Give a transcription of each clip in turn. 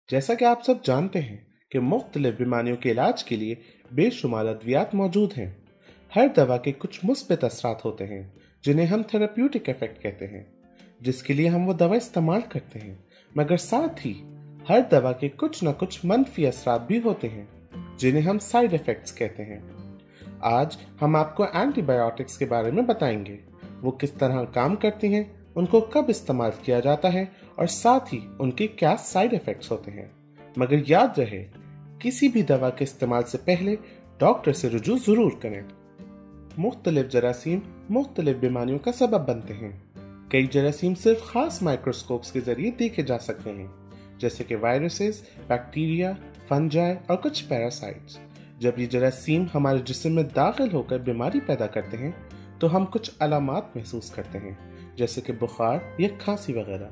जैसा कि आप सब जानते हैं कि मुख्तलिफ बीमारियों के इलाज के लिए बेशुमार अद्वियात मौजूद हैं। हर दवा के कुछ मुस्बित असरात होते हैं जिन्हें हम थेरेप्यूटिक इफेक्ट कहते हैं, जिसके लिए हम वो दवा इस्तेमाल करते हैं। मगर साथ ही हर दवा के कुछ न कुछ मनफी असरात भी होते हैं जिन्हें हम साइड इफेक्ट्स कहते हैं। आज हम आपको एंटीबायोटिक्स के बारे में बताएंगे, वो किस तरह काम करती हैं, उनको कब इस्तेमाल किया जाता है और साथ ही उनके क्या साइड इफेक्ट्स होते हैं। मगर याद रहे, किसी भी दवा के इस्तेमाल से पहले डॉक्टर से रुजू जरूर करें। मुख्तलिफ जरासीम मुख्तलिफ बीमारियों का सबब बनते हैं। कई जरासीम सिर्फ खास माइक्रोस्कोप्स के जरिए देखे जा सकते हैं, जैसे कि वायरसेस, बैक्टीरिया, फंजाई और कुछ पैरासाइट्स। जब ये जरासीम हमारे जिस्म में दाखिल होकर बीमारी पैदा करते हैं तो हम कुछ अलामात महसूस करते हैं, जैसे कि बुखार या खांसी वगैरह।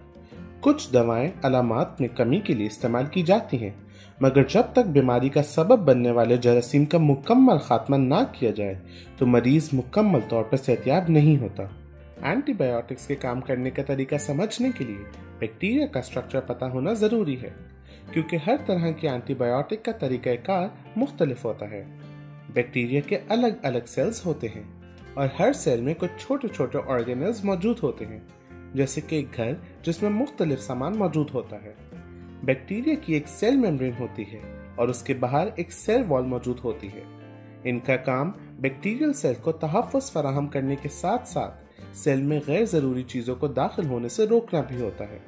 कुछ दवाएं अलामात में कमी के लिए इस्तेमाल की जाती हैं, मगर जब तक बीमारी का सबब बनने वाले जरासीम का मुकम्मल खात्मा ना किया जाए तो मरीज मुकम्मल तौर पर सेहतयाब नहीं होता। एंटीबायोटिक्स के काम करने का तरीका समझने के लिए बैक्टीरिया का स्ट्रक्चर पता होना जरूरी है, क्योंकि हर तरह के एंटीबायोटिक का तरीक़ाकार मुख्तलिफ होता है। बैक्टीरिया के अलग अलग सेल्स होते हैं और हर सेल में कुछ छोटे छोटे ऑर्गेनेल्स मौजूद होते हैं, जैसे कि एक घर जिसमें मुख्तलिफ सामान मौजूद होता है। बैक्टीरिया की एक सेल मेम्ब्रेन होती है और उसके बाहर एक सेल वॉल मौजूद होती है। इनका काम बैक्टीरियल सेल को तहफ़्फ़ुज़ फराहम करने के साथ साथ सेल में गैर ज़रूरी चीज़ों को दाखिल होने से रोकना भी होता है।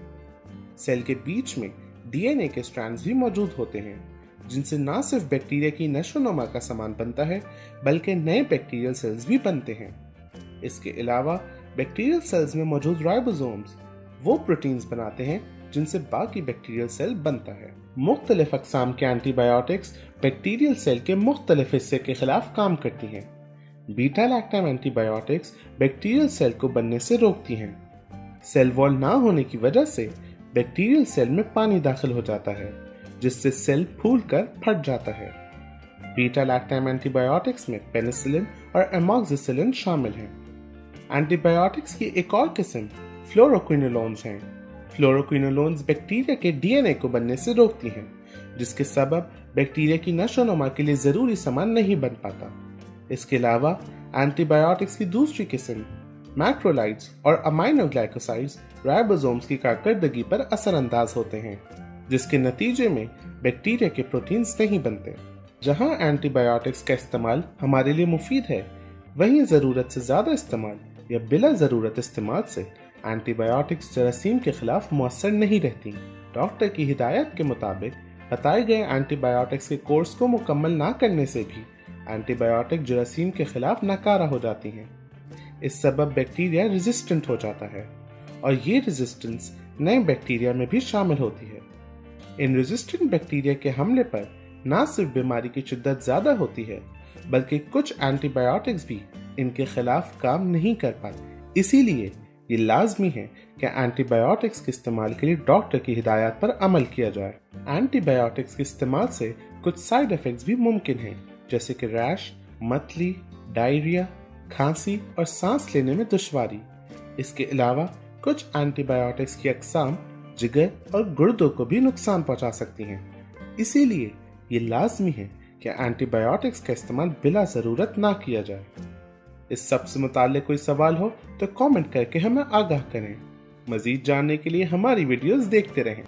सेल के बीच में डीएनए के स्ट्रैंड्स भी मौजूद होते हैं, जिनसे न सिर्फ बैक्टीरिया की नशोनुमा का सामान बनता है बल्कि नए बैक्टीरियल सेल्स भी बनते हैं। इसके अलावा बैक्टीरियल सेल्स में मौजूद राइबोसोम्स वो प्रोटीन्स बनाते हैं जिनसे बाकी बैक्टीरियल सेल बनता है। मुख्तलिफ अक़साम के एंटीबायोटिक्स बैक्टीरियल सेल के मुख्तलिफ हिस्से के खिलाफ काम करती हैं। Beta lactam antibiotics bacterial cell को बनने से रोकती हैं। सेल वॉल ना होने की वजह से बैक्टीरियल सेल में पानी दाखिल हो जाता है, जिससे सेल फूलकर फट जाता है। बीटा लैक्टम एंटीबायोटिक्स में पेनिसिलिन और एमॉक्सिसिलिन शामिल हैं। एंटीबायोटिक्स की एक और किस्म फ्लोरोक्विनोलोन्स हैं। फ्लोरोक्विनोलोन्स बैक्टीरिया के डीएनए को बनने से रोकती हैं, जिसके सबब बैक्टीरिया की नशोनुमा के लिए जरूरी सामान नहीं बन पाता। इसके अलावा एंटीबायोटिक्स की दूसरी किस्म मैक्रोलाइड्स और अमाइनोग्लाइकोसाइड्स राइबोसोम्स की कारकर्दगी पर असरअंदाज होते हैं, जिसके नतीजे में बैक्टीरिया के प्रोटीन्स नहीं बनते। जहां एंटीबायोटिक्स का इस्तेमाल हमारे लिए मुफीद है, वहीं ज़रूरत से ज़्यादा इस्तेमाल या बिला ज़रूरत इस्तेमाल से एंटीबायोटिक्स जरासीम के खिलाफ मुअस्सर नहीं रहती। डॉक्टर की हिदायत के मुताबिक बताए गए एंटीबायोटिक्स के कोर्स को मुकम्मल ना करने से भी एंटीबायोटिक जरासीम के खिलाफ नाकारा हो जाती हैं। इस सबब बैक्टीरिया रेजिस्टेंट हो जाता है और ये रेजिस्टेंस नए बैक्टीरिया में भी शामिल होती है। इन रेजिस्टेंट बैक्टीरिया के हमले पर न सिर्फ बीमारी की शिद्दत ज्यादा होती है, बल्कि कुछ एंटीबायोटिक्स भी इनके खिलाफ काम नहीं कर पाते। इसीलिए ये लाजमी है कि एंटीबायोटिक्स के इस्तेमाल के लिए डॉक्टर की हिदायत पर अमल किया जाए। एंटीबायोटिक्स के इस्तेमाल से कुछ साइड इफेक्ट्स भी मुमकिन हैं, जैसे कि रैश, मतली, डायरिया, खांसी और सांस लेने में दुश्वारी। इसके अलावा कुछ एंटीबायोटिक्स की अक़साम जिगर और गुर्दों को भी नुकसान पहुंचा सकती हैं। इसीलिए ये लाजमी है कि एंटीबायोटिक्स का इस्तेमाल बिला ज़रूरत ना किया जाए। इस सब से मुताल्लिक़ कोई सवाल हो तो कमेंट करके हमें आगाह करें। मज़ीद जानने के लिए हमारी वीडियोस देखते रहें।